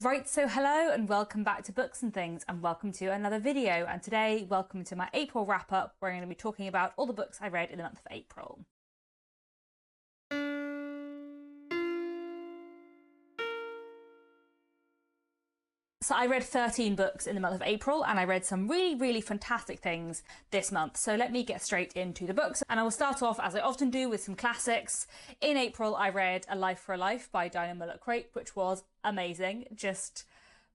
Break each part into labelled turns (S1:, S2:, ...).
S1: Right, so hello and welcome back to Books and Things, and welcome to another video. And today, welcome to my April wrap-up, where I'm going to be talking about all the books I read in the month of April. So I read 13 books in the month of April, and I read some really fantastic things this month. So let me get straight into the books, and I will start off, as I often do, with some classics. In April, I read A Life for a Life by Dinah Mulock-Crape, which was amazing. Just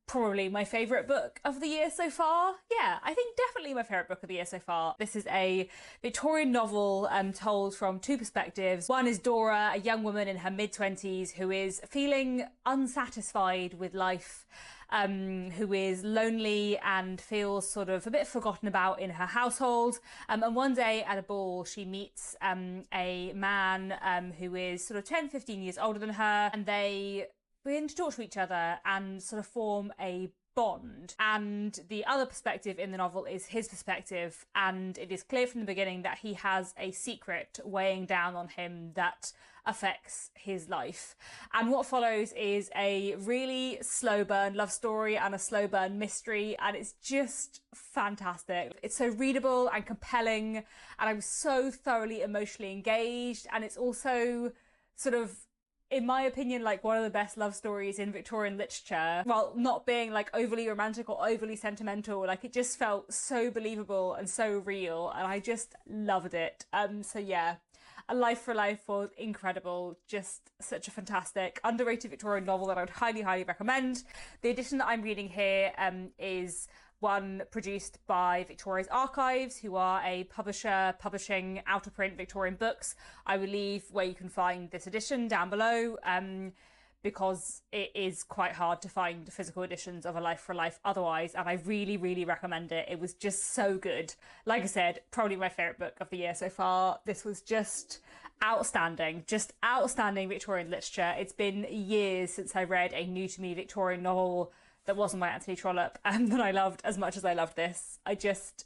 S1: probably my favourite book of the year so far. Yeah, I think definitely my favourite book of the year so far. This is a Victorian novel told from two perspectives. One is Dora, a young woman in her mid-20s who is feeling unsatisfied with life, who is lonely and feels sort of a bit forgotten about in her household. And one day at a ball, she meets a man who is sort of 10-15 years older than her, and they begin to talk to each other and sort of form a bond. And the other perspective in the novel is his perspective, and it is clear from the beginning that he has a secret weighing down on him that affects his life. And what follows is a really slow burn love story and a slow burn mystery, and it's just fantastic. It's so readable and compelling, and I'm so thoroughly emotionally engaged, and it's also sort of, in my opinion, like one of the best love stories in Victorian literature, while not being like overly romantic or overly sentimental. Like, it just felt so believable and so real, and I just loved it. So yeah, A Life for Life was incredible. Just such a fantastic, underrated Victorian novel that I would highly recommend. The edition that I'm reading here is one produced by Victoria's Archives, who are a publisher publishing out-of-print Victorian books. I will leave where you can find this edition down below, because it is quite hard to find physical editions of A Life for Life otherwise, and I really recommend it. It was just so good. Like I said, probably my favourite book of the year so far. This was just outstanding Victorian literature. It's been years since I read a new to me Victorian novel that wasn't by Anthony Trollope, that I loved as much as I loved this.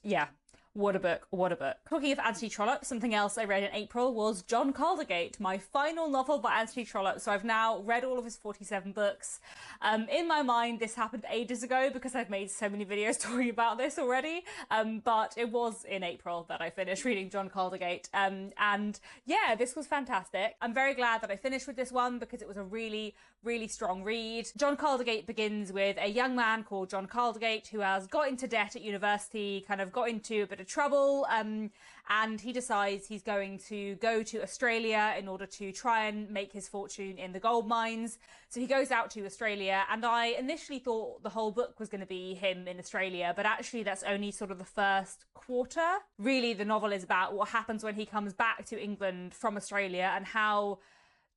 S1: Yeah, what a book, what a book. Talking of Anthony Trollope, something else I read in April was John Caldergate, my final novel by Anthony Trollope. So I've now read all of his 47 books. In my mind, this happened ages ago because I've made so many videos talking about this already, but it was in April that I finished reading John Caldergate, and yeah, this was fantastic. I'm very glad that I finished with this one because it was a really strong read. John Caldergate begins with a young man called John Caldergate who has got into debt at university, kind of got into a bit of trouble, and he decides he's going to go to Australia in order to try and make his fortune in the gold mines. So he goes out to Australia, and I initially thought the whole book was going to be him in Australia, but actually that's only sort of the first quarter. Really, the novel is about what happens when he comes back to England from Australia and how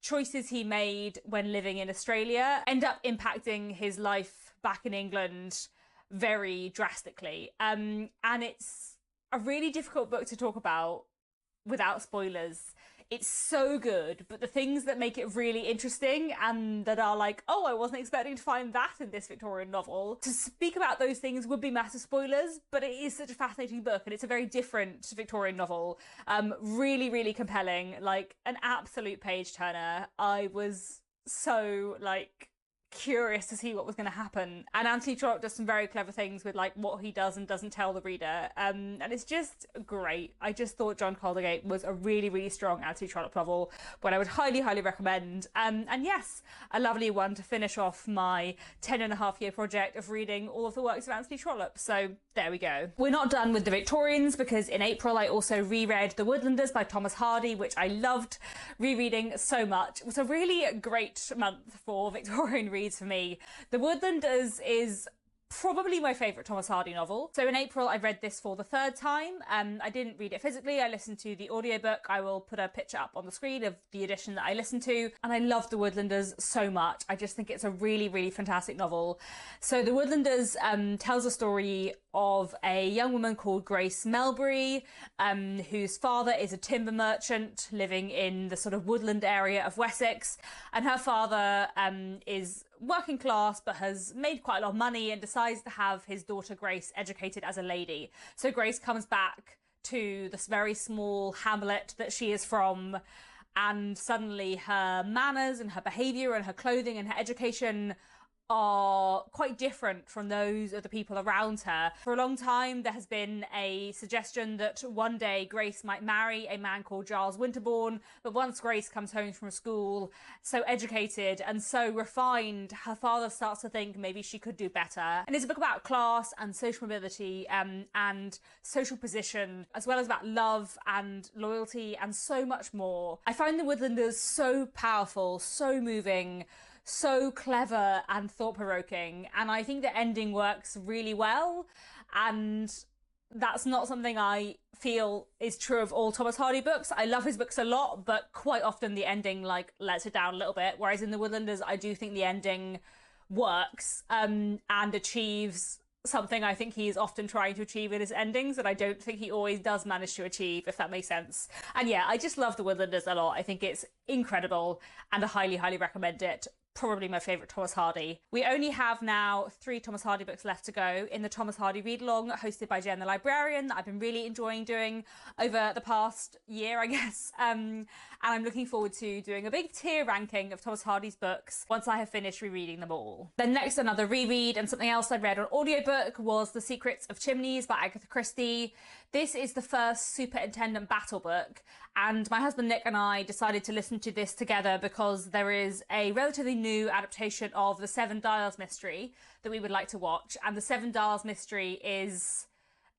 S1: choices he made when living in Australia end up impacting his life back in England very drastically. And it's a really difficult book to talk about without spoilers. It's so good, but the things that make it really interesting and that are like, oh, I wasn't expecting to find that in this Victorian novel. To speak about those things would be massive spoilers, but it is such a fascinating book, and it's a very different Victorian novel. Really compelling, like an absolute page turner. I was so like curious to see what was going to happen, and Anthony Trollope does some very clever things with like what he does and doesn't tell the reader, and it's just great. I just thought John Caldergate was a really strong Anthony Trollope novel, but I would highly recommend, and yes, a lovely one to finish off my 10.5-year project of reading all of the works of Anthony Trollope. So there we go. We're not done with the Victorians, because in April I also reread The Woodlanders by Thomas Hardy, which I loved rereading so much. It was a really great month for Victorian reading for me. The Woodlanders is probably my favourite Thomas Hardy novel. So in April I read this for the third time. I didn't read it physically, I listened to the audiobook. I will put a picture up on the screen of the edition that I listened to, and I love The Woodlanders so much. I just think it's a really fantastic novel. So The Woodlanders tells a story of a young woman called Grace Melbury, whose father is a timber merchant living in the sort of woodland area of Wessex, and her father is working class but has made quite a lot of money and decides to have his daughter Grace educated as a lady. So Grace comes back to this very small hamlet that she is from, and suddenly her manners and her behaviour and her clothing and her education are quite different from those of the people around her. For a long time, there has been a suggestion that one day Grace might marry a man called Giles Winterbourne, but once Grace comes home from school, so educated and so refined, her father starts to think maybe she could do better. And it's a book about class and social mobility and social position, as well as about love and loyalty and so much more. I find The Woodlanders so powerful, so moving, so clever and thought-provoking, and I think the ending works really well, and that's not something I feel is true of all Thomas Hardy books. I love his books a lot, but quite often the ending like lets it down a little bit, whereas in The Woodlanders I do think the ending works and achieves something I think he's often trying to achieve in his endings, and I don't think he always does manage to achieve, if that makes sense. And yeah, I just love The Woodlanders a lot. I think it's incredible, and I highly, highly recommend it. Probably my favourite Thomas Hardy. We only have now 3 Thomas Hardy books left to go in the Thomas Hardy Read Along, hosted by Jen the Librarian, that I've been really enjoying doing over the past year, I guess. And I'm looking forward to doing a big tier ranking of Thomas Hardy's books once I have finished rereading them all. Then next, another reread, and something else I read on audiobook was The Secrets of Chimneys by Agatha Christie. This is the first Superintendent Battle book, and my husband Nick and I decided to listen to this together because there is a relatively new adaptation of The Seven Dials mystery that we would like to watch, and The Seven Dials mystery is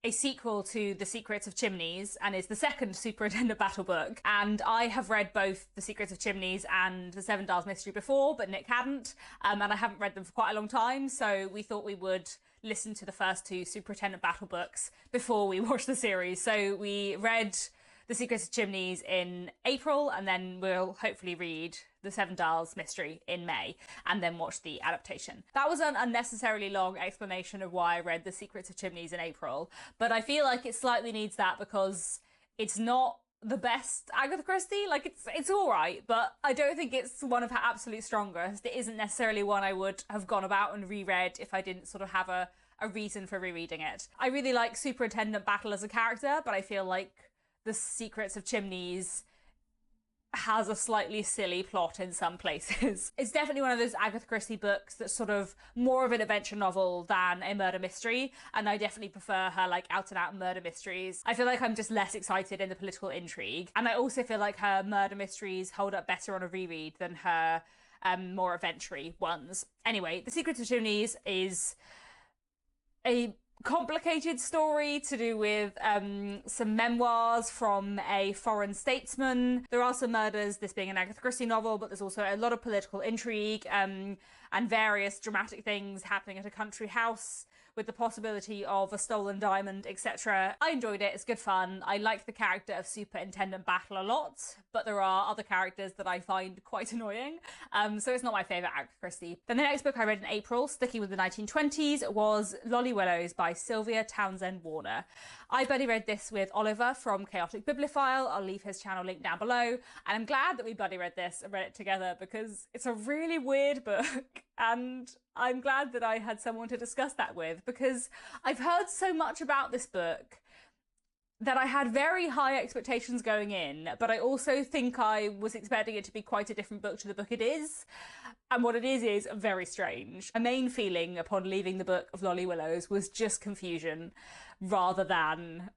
S1: a sequel to The Secrets of Chimneys and is the second Superintendent Battle book. And I have read both The Secrets of Chimneys and The Seven Dials mystery before, but Nick hadn't, and I haven't read them for quite a long time, so we thought we would listen to the first 2 Superintendent Battle books before we watched the series. So we read The Secrets of Chimneys in April, and then we'll hopefully read The Seven Dials mystery in May, and then watch the adaptation. That was an unnecessarily long explanation of why I read The Secrets of Chimneys in April, but I feel like it slightly needs that because it's not the best Agatha Christie. Like, it's all right, but I don't think it's one of her absolute strongest. It isn't necessarily one I would have gone about and reread if I didn't sort of have a reason for rereading it. I really like Superintendent Battle as a character, but I feel like The Secrets of Chimneys has a slightly silly plot in some places. It's definitely one of those Agatha Christie books that's sort of more of an adventure novel than a murder mystery, and I definitely prefer her like out and out murder mysteries. I feel like I'm just less excited in the political intrigue, and I also feel like her murder mysteries hold up better on a reread than her more adventure-y ones. Anyway, The Secrets of Chimneys is a complicated story to do with some memoirs from a foreign statesman. There are some murders, this being an Agatha Christie novel, but there's also a lot of political intrigue and various dramatic things happening at a country house with the possibility of a stolen diamond, etc. I enjoyed it, it's good fun. I like the character of Superintendent Battle a lot, but there are other characters that I find quite annoying, so it's not my favourite Agatha Christie. Then the next book I read in April, sticking with the 1920s, was Willowes by Sylvia Townsend Warner. I buddy read this with Oliver from Chaotic Bibliophile. I'll leave his channel link down below, and I'm glad that we buddy read this and read it together because it's a really weird book, and I'm glad that I had someone to discuss that with, because I've heard so much about this book that I had very high expectations going in, but I also think I was expecting it to be quite a different book to the book it is. And what it is very strange. My main feeling upon leaving the book of Willowes was just confusion rather than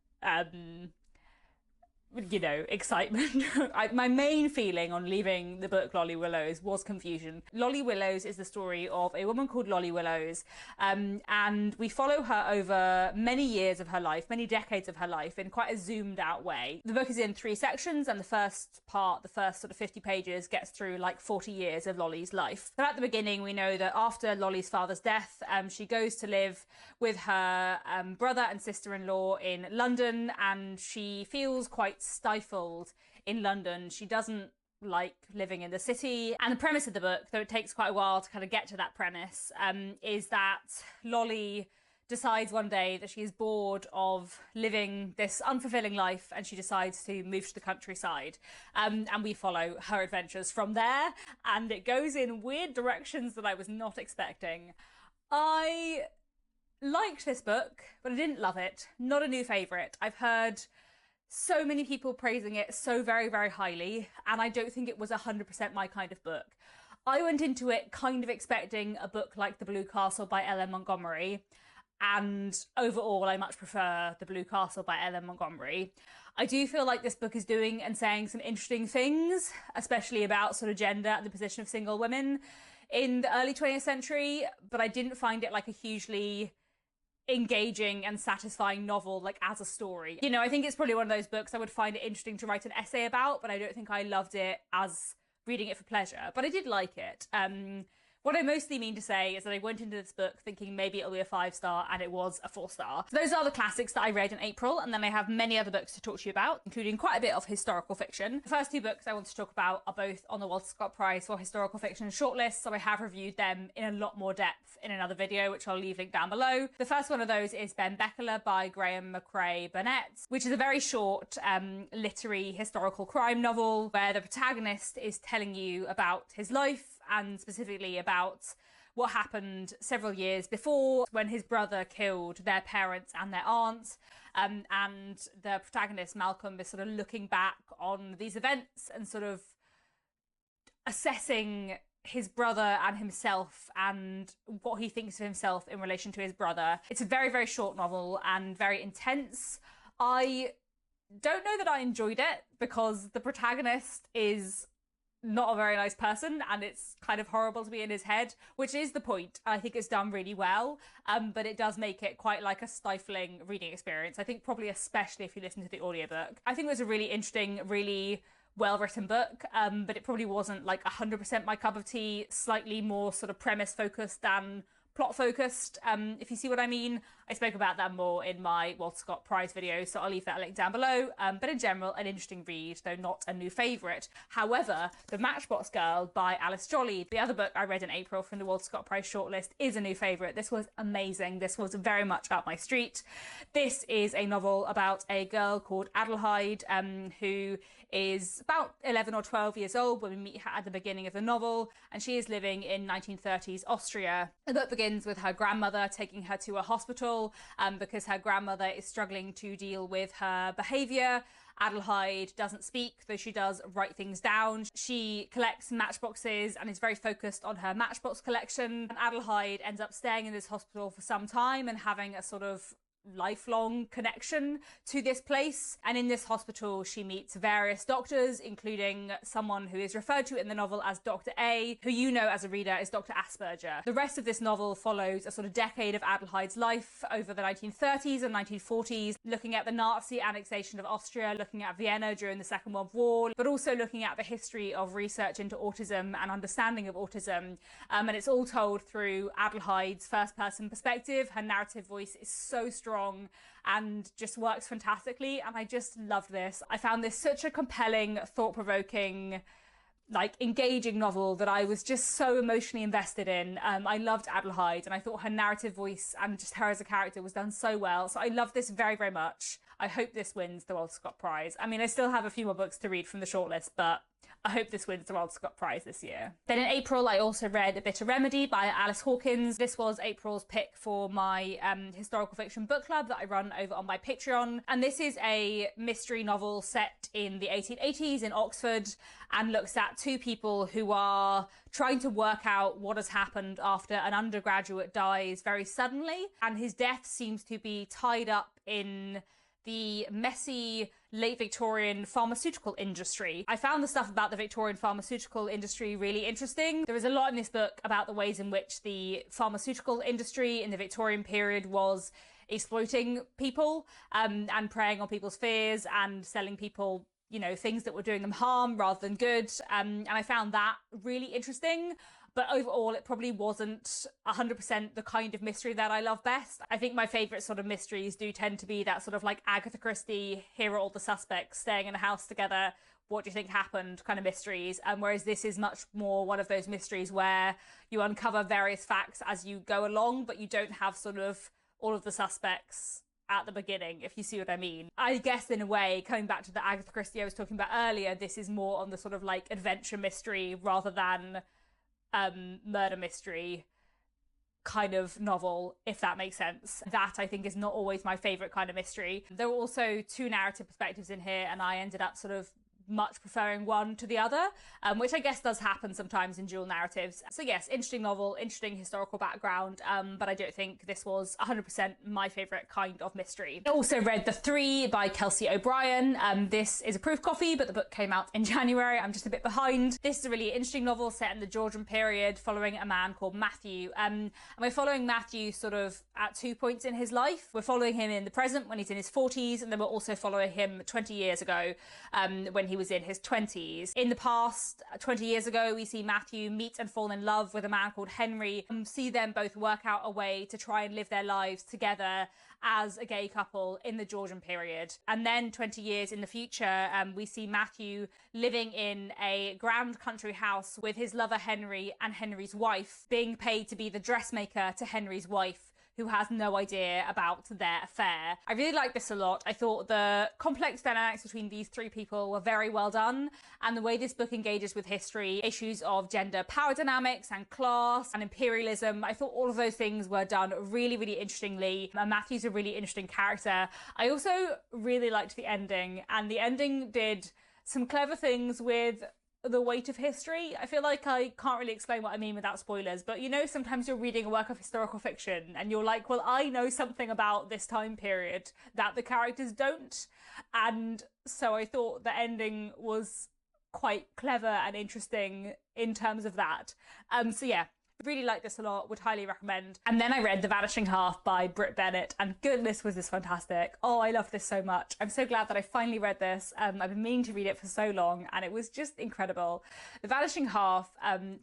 S1: excitement. My main feeling on leaving the book Willowes was confusion. Willowes is the story of a woman called Willowes, and we follow her over many years of her life, many decades of her life, in quite a zoomed out way. The book is in 3 sections, and the first sort of 50 pages gets through like 40 years of Lolly's life. So at the beginning, we know that after Lolly's father's death, she goes to live with her brother and sister-in-law in London, and she feels quite stifled in London. She doesn't like living in the city. And the premise of the book, though it takes quite a while to kind of get to that premise, is that Lolly decides one day that she is bored of living this unfulfilling life, and she decides to move to the countryside. And we follow her adventures from there, and it goes in weird directions that I was not expecting. I liked this book, but I didn't love it. Not a new favourite. I've heard so many people praising it so very, very highly, and I don't think it was 100% my kind of book. I went into it kind of expecting a book like The Blue Castle by L.M. Montgomery, and overall I much prefer The Blue Castle by L.M. Montgomery. I do feel like this book is doing and saying some interesting things, especially about sort of gender and the position of single women in the early 20th century, but I didn't find it like a hugely engaging and satisfying novel, like as a story. You know, I think it's probably one of those books I would find it interesting to write an essay about, but I don't think I loved it as reading it for pleasure, but I did like it. What I mostly mean to say is that I went into this book thinking maybe it'll be a 5-star, and it was a 4-star. So those are the classics that I read in April, and then I have many other books to talk to you about, including quite a bit of historical fiction. The first 2 books I want to talk about are both on the Walter Scott Prize for Historical Fiction shortlist, so I have reviewed them in a lot more depth in another video, which I'll leave linked down below. The first one of those is Ben Beckler by Graham McCrae Burnett, which is a very short literary historical crime novel where the protagonist is telling you about his life, and specifically about what happened several years before when his brother killed their parents and their aunt. And the protagonist, Malcolm, is sort of looking back on these events and sort of assessing his brother and himself and what he thinks of himself in relation to his brother. It's a very, very short novel and very intense. I don't know that I enjoyed it because the protagonist is not a very nice person, and it's kind of horrible to be in his head, which is the point. I think it's done really well, but it does make it quite like a stifling reading experience. I think probably especially if you listen to the audiobook. I think it was a really interesting, really well-written book, but it probably wasn't like 100% my cup of tea, slightly more sort of premise focused than plot focused, if you see what I mean. I spoke about that more in my Walter Scott Prize video, so I'll leave that link down below. But in general, an interesting read, though not a new favourite. However, The Matchbox Girl by Alice Jolly, the other book I read in April from the Walter Scott Prize shortlist, is a new favourite. This was amazing. This was very much up my street. This is a novel about a girl called Adelheid, who is about 11 or 12 years old when we meet her at the beginning of the novel, and she is living in 1930s Austria. The book begins with her grandmother taking her to a hospital because her grandmother is struggling to deal with her behaviour. Adelheid doesn't speak, though she does write things down. She collects matchboxes and is very focused on her matchbox collection. And Adelheid ends up staying in this hospital for some time and having a sort of lifelong connection to this place. And in this hospital she meets various doctors, including someone who is referred to in the novel as Dr. A, who you know as a reader is Dr. Asperger. The rest of this novel follows a sort of decade of Adelheid's life over the 1930s and 1940s, looking at the Nazi annexation of Austria, looking at Vienna during the Second World War, but also looking at the history of research into autism and understanding of autism. And it's all told through Adelheid's first-person perspective. Her narrative voice is so strong and just works fantastically, and I just loved this. I found this such a compelling, thought-provoking, like engaging novel that I was just so emotionally invested in. I loved Adelheid, and I thought her narrative voice and just her as a character was done so well, so I love this very, very much. I hope this wins the Walter Scott Prize. I mean, I still have a few more books to read from the shortlist, but I hope this wins the Walter Scott Prize this year. Then in April, I also read A Bitter Remedy by Alice Hawkins. This was April's pick for my historical fiction book club that I run over on my Patreon. And this is a mystery novel set in the 1880s in Oxford and looks at 2 people who are trying to work out what has happened after an undergraduate dies very suddenly. And his death seems to be tied up in the messy late Victorian pharmaceutical industry. I found the stuff about the Victorian pharmaceutical industry really interesting. There is a lot in this book about the ways in which the pharmaceutical industry in the Victorian period was exploiting people and preying on people's fears and selling people, you know, things that were doing them harm rather than good. And I found that really interesting. But overall, it probably wasn't 100% the kind of mystery that I love best. I think my favourite sort of mysteries do tend to be that sort of like Agatha Christie, here are all the suspects staying in a house together, what do you think happened kind of mysteries. Whereas this is much more one of those mysteries where you uncover various facts as you go along, but you don't have sort of all of the suspects at the beginning, if you see what I mean. I guess in a way, coming back to the Agatha Christie I was talking about earlier, this is more on the sort of like adventure mystery rather than murder mystery kind of novel, if that makes sense. That I think is not always my favourite kind of mystery. There were also 2 narrative perspectives in here, and I ended up sort of much preferring one to the other, which I guess does happen sometimes in dual narratives. So yes, interesting novel, interesting historical background, but I don't think this was 100% my favourite kind of mystery. I also read The Three by Kelsey O'Brien. This is a proof copy, but the book came out in January. I'm just a bit behind. This is a really interesting novel set in the Georgian period, following a man called Matthew. And we're following Matthew sort of at 2 points in his life. We're following him in the present when he's in his 40s, and then we're also following him 20 years ago when he was in his 20s. In the past, 20 years ago, we see Matthew meet and fall in love with a man called Henry, and see them both work out a way to try and live their lives together as a gay couple in the Georgian period. And then 20 years in the future, we see Matthew living in a grand country house with his lover Henry and Henry's wife, being paid to be the dressmaker to Henry's wife, who has no idea about their affair. I really like this a lot. I thought the complex dynamics between these three people were very well done, and the way this book engages with history, issues of gender power dynamics and class and imperialism, I thought all of those things were done really, really interestingly. And Matthew's a really interesting character. I also really liked the ending, and the ending did some clever things with the weight of history. I feel like I can't really explain what I mean without spoilers, but you know, sometimes you're reading a work of historical fiction and you're like, well, I know something about this time period that the characters don't. And so I thought the ending was quite clever and interesting in terms of that. So yeah, really like this a lot, would highly recommend. And then I read The Vanishing Half by Brit Bennett, and goodness was this fantastic. Oh, I love this so much. I'm so glad that I finally read this. I've been meaning to read it for so long, and it was just incredible. The Vanishing Half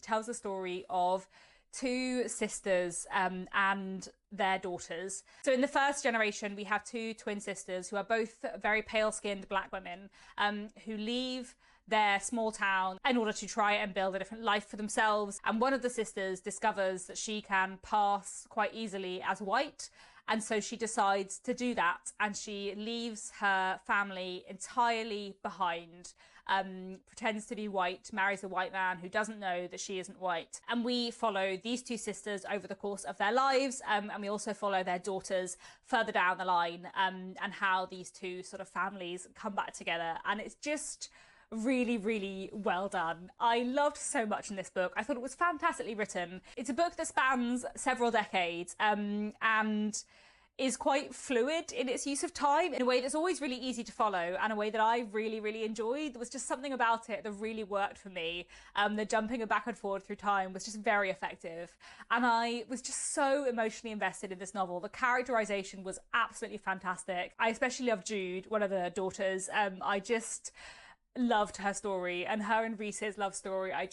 S1: tells the story of two sisters and their daughters. So in the first generation, we have two twin sisters who are both very pale-skinned black women who leave their small town in order to try and build a different life for themselves. And one of the sisters discovers that she can pass quite easily as white, and so she decides to do that, and she leaves her family entirely behind, pretends to be white, marries a white man who doesn't know that she isn't white. And we follow these two sisters over the course of their lives, and we also follow their daughters further down the line, and how these two sort of families come back together. And it's just really, really well done. I loved so much in this book. I thought it was fantastically written. It's a book that spans several decades and is quite fluid in its use of time in a way that's always really easy to follow, and a way that I really, really enjoyed. There was just something about it that really worked for me. The jumping back and forward through time was just very effective, and I was just so emotionally invested in this novel. The characterization was absolutely fantastic. I especially love Jude, one of the daughters. I just loved her story, and her and Reese's love story. I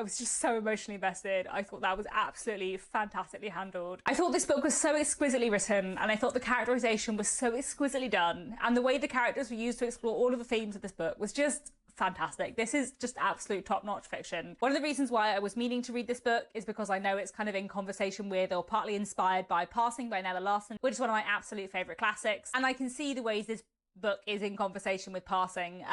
S1: was just so emotionally invested. I thought that was absolutely fantastically handled. I thought this book was so exquisitely written, and I thought the characterization was so exquisitely done, and the way the characters were used to explore all of the themes of this book was just fantastic. This is just absolute top-notch fiction. One of the reasons why I was meaning to read this book is because I know it's kind of in conversation with, or partly inspired by, Passing by Nella Larsen, which is one of my absolute favourite classics, and I can see the ways this book is in conversation with Passing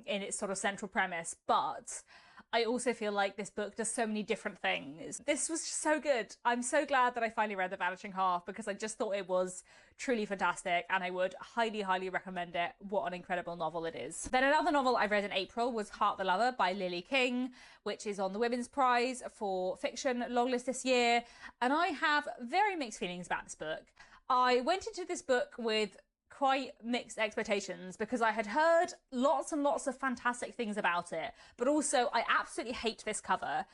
S1: in its sort of central premise, but I also feel like this book does so many different things. This was just so good. I'm so glad that I finally read The Vanishing Half, because I just thought it was truly fantastic, and I would highly, highly recommend it. What an incredible novel it is. Then another novel I read in April was Heart the Lover by Lily King, which is on the Women's Prize for Fiction longlist this year, and I have very mixed feelings about this book. I went into this book with quite mixed expectations, because I had heard lots and lots of fantastic things about it, but also I absolutely hate this cover.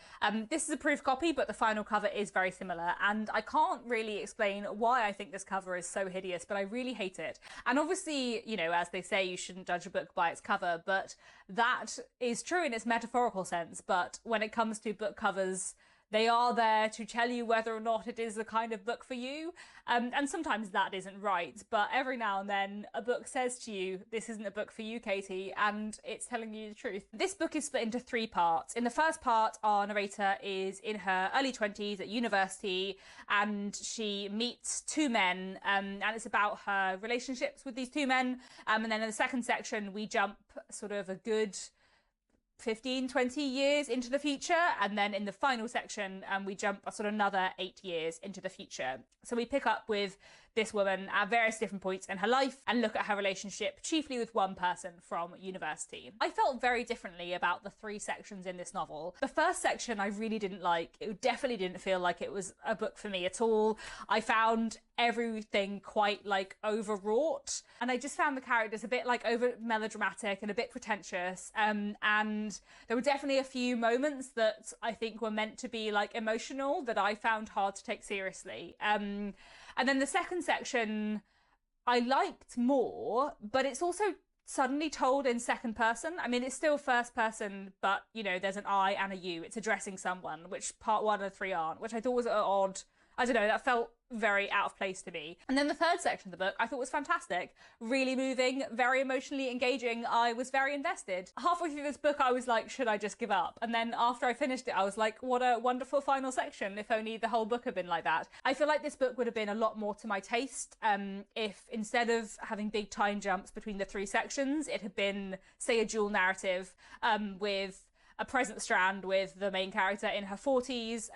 S1: This is a proof copy, but the final cover is very similar, and I can't really explain why I think this cover is so hideous, but I really hate it. And obviously, you know, as they say, you shouldn't judge a book by its cover, but that is true in its metaphorical sense. But when it comes to book covers, they are there to tell you whether or not it is the kind of book for you. And sometimes that isn't right, but every now and then a book says to you, this isn't a book for you, Katie, and it's telling you the truth. This book is split into three parts. In the first part, our narrator is in her early 20s at university, and she meets two men, and it's about her relationships with these two men. And then in the second section, we jump sort of a good 15, 20 years into the future, and then in the final section we jump a sort of another 8 years into the future. So we pick up with this woman at various different points in her life and look at her relationship chiefly with one person from university. I felt very differently about the 3 sections in this novel. The first section I really didn't like. It definitely didn't feel like it was a book for me at all. I found everything quite like overwrought, and I just found the characters a bit like over melodramatic and a bit pretentious, and there were definitely a few moments that I think were meant to be like emotional that I found hard to take seriously, and then the second section I liked more, but it's also suddenly told in second person. I mean, it's still first person, but you know, there's an I and a you. It's addressing someone, which part 1 and 3 aren't, which I thought was odd. I don't know, that felt very out of place to me. And then the third section of the book I thought was fantastic, really moving, very emotionally engaging. I was very invested. Halfway through this book I was like, should I just give up? And then after I finished it I was like, what a wonderful final section, if only the whole book had been like that. I feel like this book would have been a lot more to my taste if instead of having big time jumps between the 3 sections it had been, say, a dual narrative with a present strand with the main character in her 40s,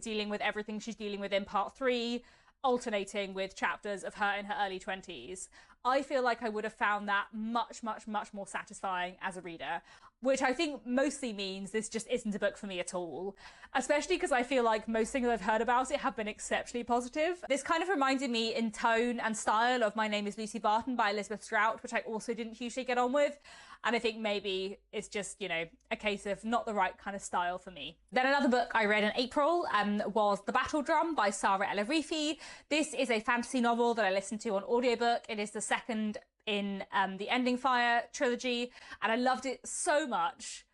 S1: dealing with everything she's dealing with in part 3, alternating with chapters of her in her early 20s. I feel like I would have found that much, much, much more satisfying as a reader, which I think mostly means this just isn't a book for me at all, especially because I feel like most things I've heard about it have been exceptionally positive. This kind of reminded me in tone and style of My Name is Lucy Barton by Elizabeth Strout, which I also didn't hugely get on with. And I think maybe it's just, you know, a case of not the right kind of style for me. Then another book I read in April was The Battle Drum by Sarah El-Arifi. This is a fantasy novel that I listened to on audiobook. It is the second in the Ending Fire trilogy, and I loved it so much.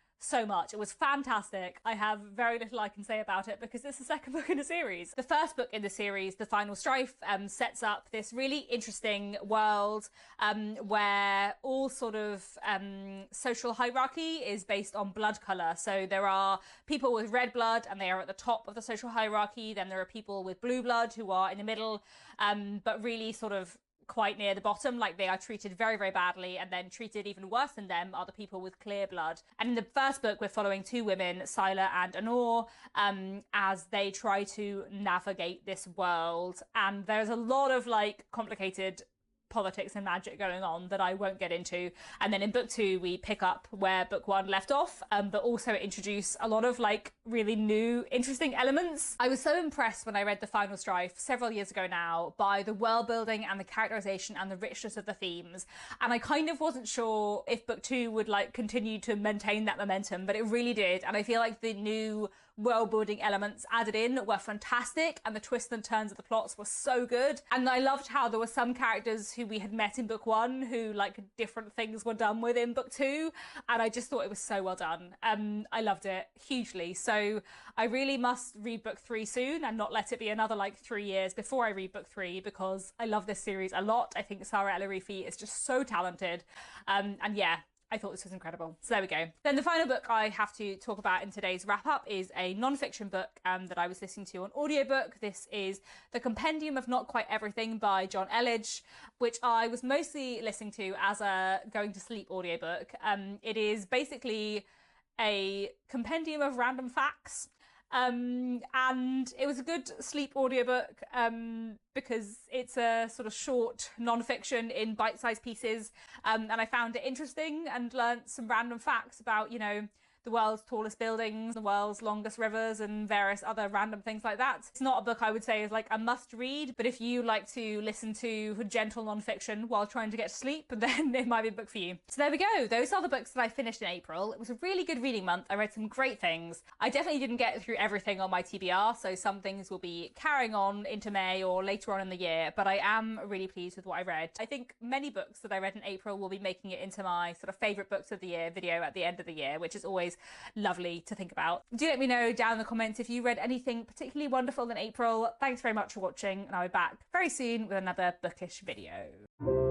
S1: It was fantastic. I have very little I can say about it because it's the second book in the series. The first book in the series, The Final Strife, sets up this really interesting world where all sort of social hierarchy is based on blood colour. So there are people with red blood and they are at the top of the social hierarchy. Then there are people with blue blood who are in the middle, but really sort of quite near the bottom, like they are treated very, very badly, and then treated even worse than them are the people with clear blood. And in the first book we're following 2 women, Scylla and Honor, as they try to navigate this world, and there's a lot of like complicated politics and magic going on that I won't get into. And then in book 2 we pick up where book 1 left off, but also introduce a lot of like really new interesting elements. I was so impressed when I read The Final Strife several years ago now by the world building and the characterization and the richness of the themes, and I kind of wasn't sure if book 2 would like continue to maintain that momentum, but it really did. And I feel like the new world building elements added in were fantastic, and the twists and turns of the plots were so good. And I loved how there were some characters who we had met in book 1 who like different things were done with in book 2, and I just thought it was so well done. I loved it hugely. So I really must read book 3 soon and not let it be another like 3 years before I read book 3, because I love this series a lot. I think Sarah El-Arifi is just so talented, and yeah, I thought this was incredible. So there we go. Then the final book I have to talk about in today's wrap up is a non-fiction book that I was listening to on audiobook. This is The Compendium of Not Quite Everything by John Elledge, which I was mostly listening to as a going to sleep audiobook. It is basically a compendium of random facts. And it was a good sleep audiobook because it's a sort of short non-fiction in bite-sized pieces, and I found it interesting and learnt some random facts about, you know, the world's tallest buildings, the world's longest rivers, and various other random things like that. It's not a book I would say is like a must read, but if you like to listen to gentle non-fiction while trying to get to sleep, then it might be a book for you. So there we go. Those are the books that I finished in April. It was a really good reading month. I read some great things. I definitely didn't get through everything on my TBR, so some things will be carrying on into May or later on in the year, but I am really pleased with what I read. I think many books that I read in April will be making it into my sort of favourite books of the year video at the end of the year, which is always lovely to think about. Do let me know down in the comments if you read anything particularly wonderful in April. Thanks very much for watching, and I'll be back very soon with another bookish video.